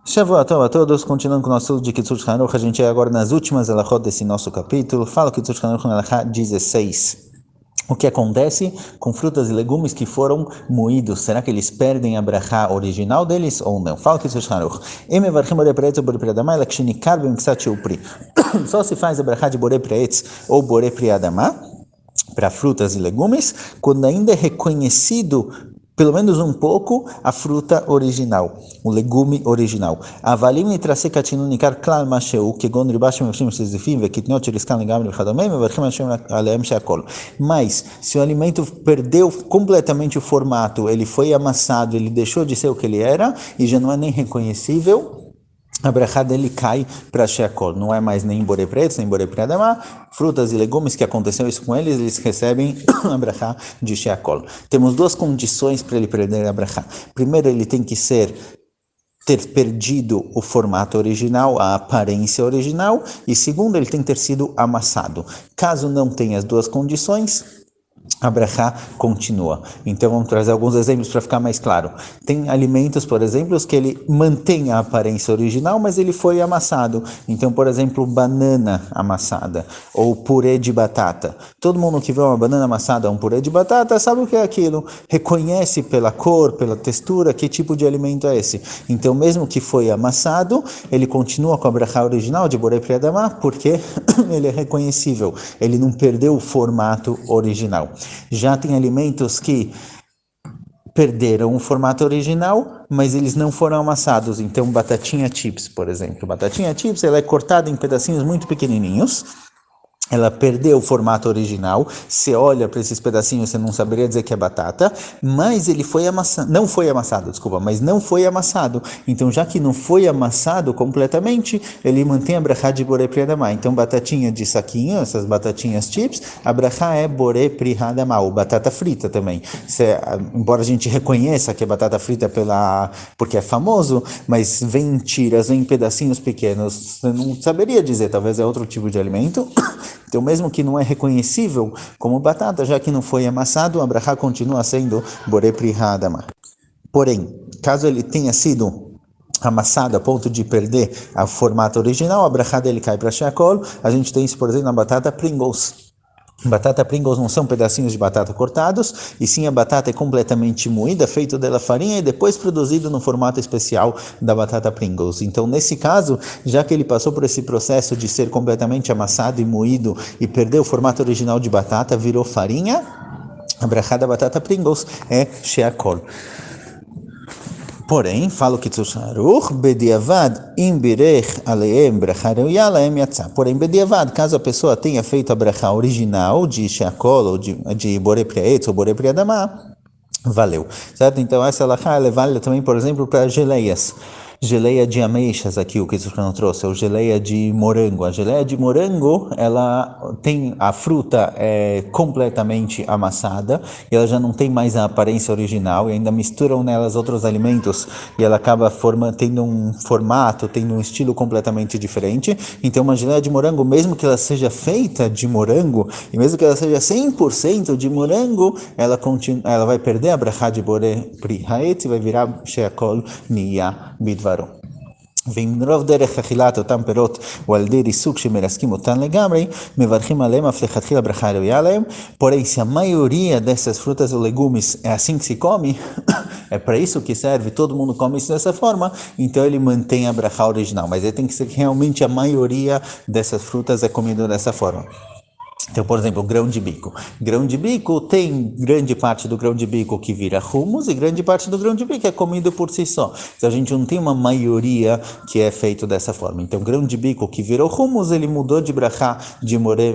Shavuot a todos, continuando com o nosso de Kitzur Hanuch, a gente é agora nas últimas alachot desse nosso capítulo. Fala Kitzur Hanuch na alachá 16. O que acontece com frutas e legumes que foram moídos? Será que eles perdem a brachá original deles ou não? Fala Kitzur Hanuch. Só se faz a brachá de borei preetz ou borei pri adamá para frutas e legumes quando ainda é reconhecido pelo menos um pouco a fruta original, o legume original. Avalim nitrase katinu nikar klal masheu kegon ribash mevshim shezifim vekitnot sheliskan legam lechadamem mevarchim Hashem aleem sheakol. Mas se o alimento perdeu completamente o formato, ele foi amassado, ele deixou de ser o que ele era e já não é nem reconhecível, a brachá dele cai para sheakol, não é mais nem borei pretos, nem borei pri adamá, frutas e legumes que aconteceu isso com eles, eles recebem a brachá de sheakol. Temos duas condições para ele perder a brachá. Primeiro, ele tem que ter perdido o formato original, a aparência original, e segundo, ele tem que ter sido amassado. Caso não tenha as duas condições, a brachá continua. Então vamos trazer alguns exemplos para ficar mais claro. Tem alimentos, por exemplo, que ele mantém a aparência original, mas ele foi amassado. Então, por exemplo, banana amassada ou purê de batata. Todo mundo que vê uma banana amassada ou um purê de batata sabe o que é aquilo. Reconhece pela cor, pela textura, que tipo de alimento é esse. Então, mesmo que foi amassado, ele continua com a brachá original de borei pri adamá, porque ele é reconhecível. Ele não perdeu o formato original. Já tem alimentos que perderam o formato original, mas eles não foram amassados. Então, batatinha chips, por exemplo. Batatinha chips, ela é cortada em pedacinhos muito pequenininhos. Ela perdeu o formato original. Você olha para esses pedacinhos, você não saberia dizer que é batata, mas ele foi amassado, não foi amassado. Então, já que não foi amassado completamente, ele mantém a brachá de borei pri adamá. Então, batatinha de saquinho, essas batatinhas chips, a brachá é borei pri adamá, ou batata frita também. Embora a gente reconheça que é batata frita porque é famoso, mas vem em tiras, vem em pedacinhos pequenos, você não saberia dizer, talvez é outro tipo de alimento. Então, mesmo que não é reconhecível como batata, já que não foi amassado, a brachá continua sendo borei pri adamá. Porém, caso ele tenha sido amassado a ponto de perder o formato original, a brachá dele cai para sheakol. A gente tem isso, por exemplo, na batata Pringles. Batata Pringles não são pedacinhos de batata cortados, e sim a batata é completamente moída, feito dela farinha e depois produzido no formato especial da batata Pringles. Então, nesse caso, já que ele passou por esse processo de ser completamente amassado e moído e perdeu o formato original de batata, virou farinha, a brachá da batata Pringles é sheakol. Porém, fala o Kitzur Hanuch, bediavad im birech aleem brachá reuya laem yatzá. Porém, bediavad, caso a pessoa tenha feito a brachá original de sheakol ou de borei preetz ou borei pri adamá, valeu, certo? Então essa alachá é válida também, por exemplo, para geleias. Geleia de ameixas aqui, o que isso não trouxe, ou geleia de morango. A geleia de morango, ela tem a fruta completamente amassada, e ela já não tem mais a aparência original, e ainda misturam nelas outros alimentos, e ela acaba tendo um formato, tendo um estilo completamente diferente. Então uma geleia de morango, mesmo que ela seja feita de morango, e mesmo que ela seja 100% de morango, ela vai perder a brachá de borei pri haetz e vai virar sheakol niya bidvar. ואם רוב דרך אכילת אותם פירות או על ידי ריסוק שמרסקים אותן לגמרי, מברכים עליהם אף לכתחילה ברכה ראויה עליהם. Porém, se a maioria dessas frutas ou legumes é assim que se come, é para isso que serve, todo mundo come isso dessa forma, então ele mantém a brachá original. Mas ele tem que ser que realmente a maioria dessas frutas é comida dessa forma. Então, por exemplo, grão de bico. Grão de bico tem grande parte do grão de bico que vira hummus e grande parte do grão de bico é comido por si só. Então, a gente não tem uma maioria que é feito dessa forma. Então, grão de bico que virou hummus, ele mudou de brachá de borei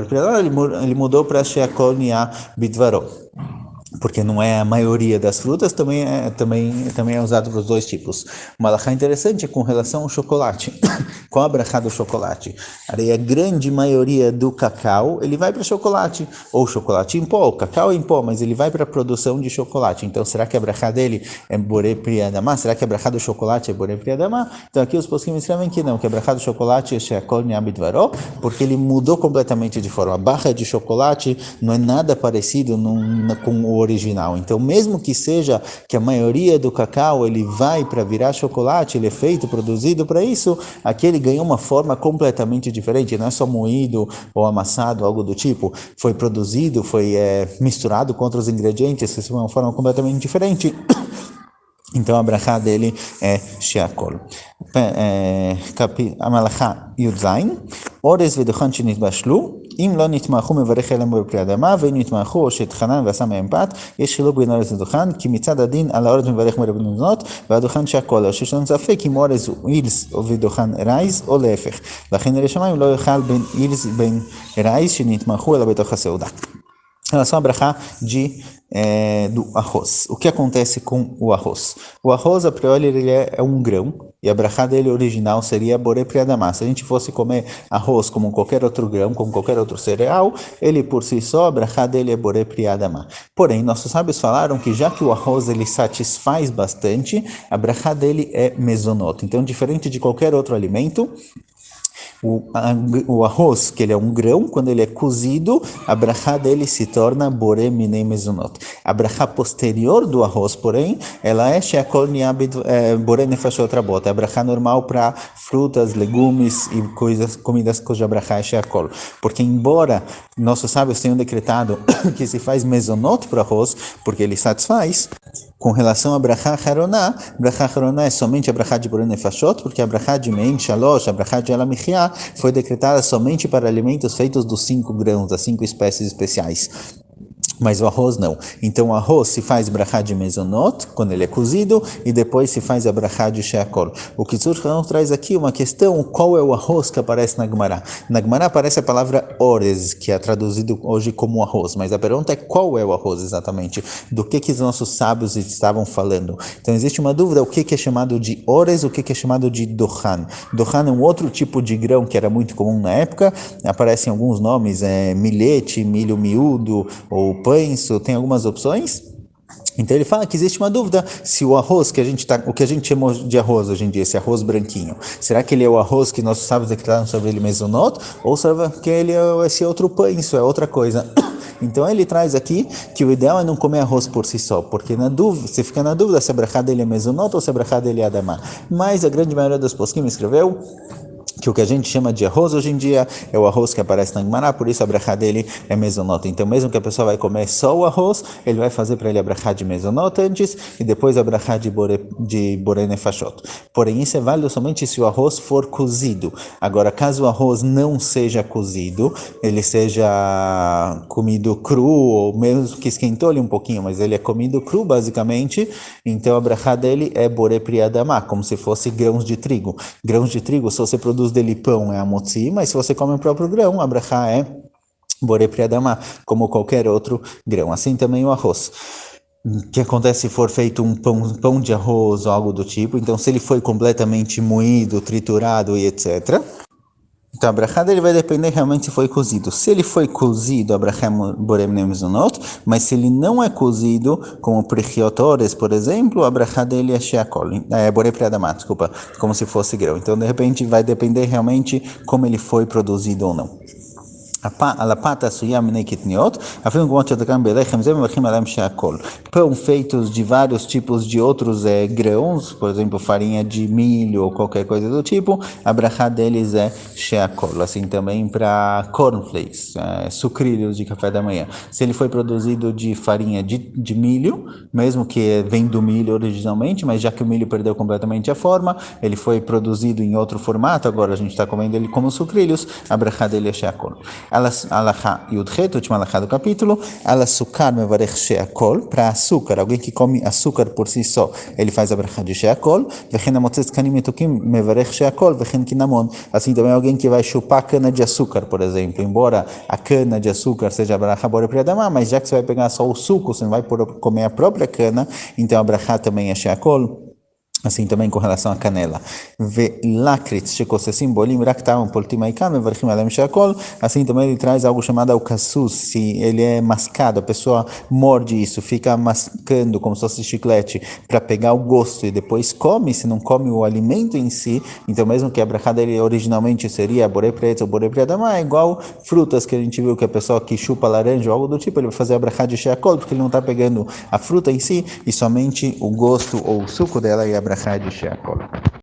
pri adamá, ele mudou para sheakol niya bidvaro. Porque não é a maioria das frutas, também é usado para os dois tipos. Uma alachá interessante é com relação ao chocolate. Qual a brachá do chocolate? A grande maioria do cacau, ele vai para chocolate, ou chocolate em pó, ou cacau em pó, mas ele vai para a produção de chocolate. Então, será que a brachá dele é borei pri adamá? Será que a brachá do chocolate é borei pri adamá? Então, aqui os posquim escrevem que não, que a brachá do chocolate é sheakol niya bidvaro, porque ele mudou completamente de forma. A barra de chocolate não é nada parecido com o original. Então, mesmo que seja que a maioria do cacau ele vai para virar chocolate, ele é feito, produzido para isso, aqui ele ganhou uma forma completamente diferente, não é só moído ou amassado, algo do tipo, foi produzido, foi misturado com outros ingredientes, isso é uma forma completamente diferente. Então a brachá dele é sheakol. המלאכה י"ז, אורז ודוכן שנתבשלו, אם לא נתמכו מברך אליהם בפרי אדמה, ואם נתמכו או שתחנן ועשה מהם פת, יש חילוק בין אורז לדוכן, כי מצד הדין על האורז מברך מרב מזונות, והדוכן sheakol, שיש לנו ספק אם אורז הוא אילס ודוכן רייז או להפך. לכן אלה שמיים לא יאכל בין אילס בין רייז שנתמכו אלא בתוך הסעודה. Em relação à brachá do arroz. O que acontece com o arroz? O arroz, a priori, ele é um grão, e a brachá dele original seria borei pri adamá. Se a gente fosse comer arroz como qualquer outro grão, como qualquer outro cereal, ele por si só, a brachá dele é borei pri adamá. Porém, nossos sábios falaram que já que o arroz ele satisfaz bastante, a brachá dele é mezonot. Então, diferente de qualquer outro alimento, o arroz, que ele é um grão, quando ele é cozido, a brachá dele se torna borei minei mezonot. A brachá posterior do arroz, porém, ela é sheakol niabid borei nefashot rabot. É a brachá normal para frutas, legumes e comidas cuja brachá é sheakol. Porque embora nossos sábios tenham decretado que se faz mezonot para o arroz, porque ele satisfaz, com relação a brachá haroná é somente a brachá de borei nefashot, porque a brachá de mein shalosh, a brachá de elamichia, foi decretada somente para alimentos feitos dos 5 grãos, das 5 espécies especiais. Mas o arroz não. Então o arroz se faz brachá de mezonot, quando ele é cozido, e depois se faz a brachá de sheakol. O Kitzur traz aqui uma questão, qual é o arroz que aparece na Gemara? Na Gemara aparece a palavra orez, que é traduzido hoje como arroz, mas a pergunta é qual é o arroz exatamente? Do que os nossos sábios estavam falando? Então existe uma dúvida, o que é chamado de orez, o que é chamado de dohan? Dohan é um outro tipo de grão que era muito comum na época, aparecem alguns nomes, milhete, milho miúdo, ou pães, tem algumas opções. Então ele fala que existe uma dúvida se o arroz o que a gente chama de arroz hoje em dia, esse arroz branquinho, será que ele é o arroz que nossos sábios declararam sobre ele mezonot, ou será que ele é esse outro pães, isso é outra coisa? Então ele traz aqui que o ideal é não comer arroz por si só, porque na dúvida, você fica na dúvida se a brachá dele é mezonot ou se a brachá dele é adamá. Mas a grande maioria dos poskim escreveu que o que a gente chama de arroz hoje em dia é o arroz que aparece na Gemara, por isso a brachá dele é mezonot. Então mesmo que a pessoa vai comer só o arroz, ele vai fazer para ele a brachá de mezonot antes e depois a brachá de borei nefashot. Porém isso é válido somente se o arroz for cozido. Agora caso o arroz não seja cozido, ele seja comido cru, ou mesmo que esquentou ele um pouquinho, mas ele é comido cru basicamente, então a brachá dele é borei pri adamá, como se fosse grãos de trigo. Grãos de trigo, se você produz dele pão é a motzi, mas se você come o próprio grão, a brachá é borei pri adamá, como qualquer outro grão. Assim também o arroz. O que acontece se for feito um pão de arroz ou algo do tipo? Então, se ele foi completamente moído, triturado e etc., então a brachá dele vai depender realmente se foi cozido. Se ele foi cozido, a brachá é borei minei mezonot, mas se ele não é cozido, como prechiotores, por exemplo, a brachá dele é sheakol, borei pri adamá, desculpa, como se fosse grão. Então, de repente, vai depender realmente como ele foi produzido ou não. Pão feitos de vários tipos de outros grãos, por exemplo, farinha de milho ou qualquer coisa do tipo, a brachá deles é sheakol. Assim também para cornflakes, sucrilhos de café da manhã. Se ele foi produzido de farinha de milho, mesmo que vem do milho originalmente, mas já que o milho perdeu completamente a forma, ele foi produzido em outro formato, agora a gente está comendo ele como sucrilhos, a brachá dele é sheakol. Alachá Yudchet, última alachá do capítulo, Alasukar mevarech sheakol, para açúcar, alguém que come açúcar por si só, ele faz a brachá de sheakol, vechen amotzet kanim metukim mevarech sheakol, vechen kinamon, assim também alguém que vai chupar cana de açúcar, por exemplo, embora a cana de açúcar seja a brachá borei pri adamá, mas já que você vai pegar só o suco, você não vai comer a própria cana, então a brachá também é sheakol. Assim também com relação à canela. Velakritz, shekossesim bolim raktam poltim aikam mevarchim alem sheakol. Assim também ele traz algo chamado alcaçuz. Se ele é mascado, a pessoa morde isso, fica mascando como se fosse chiclete para pegar o gosto e depois come, se não come o alimento em si. Então mesmo que a brachá dele originalmente seria borei preto ou borei priadamá, é igual frutas que a gente viu que a pessoa que chupa laranja ou algo do tipo, ele vai fazer a brachá de sheakol porque ele não está pegando a fruta em si e somente o gosto ou o suco dela e a brachá de sheakol.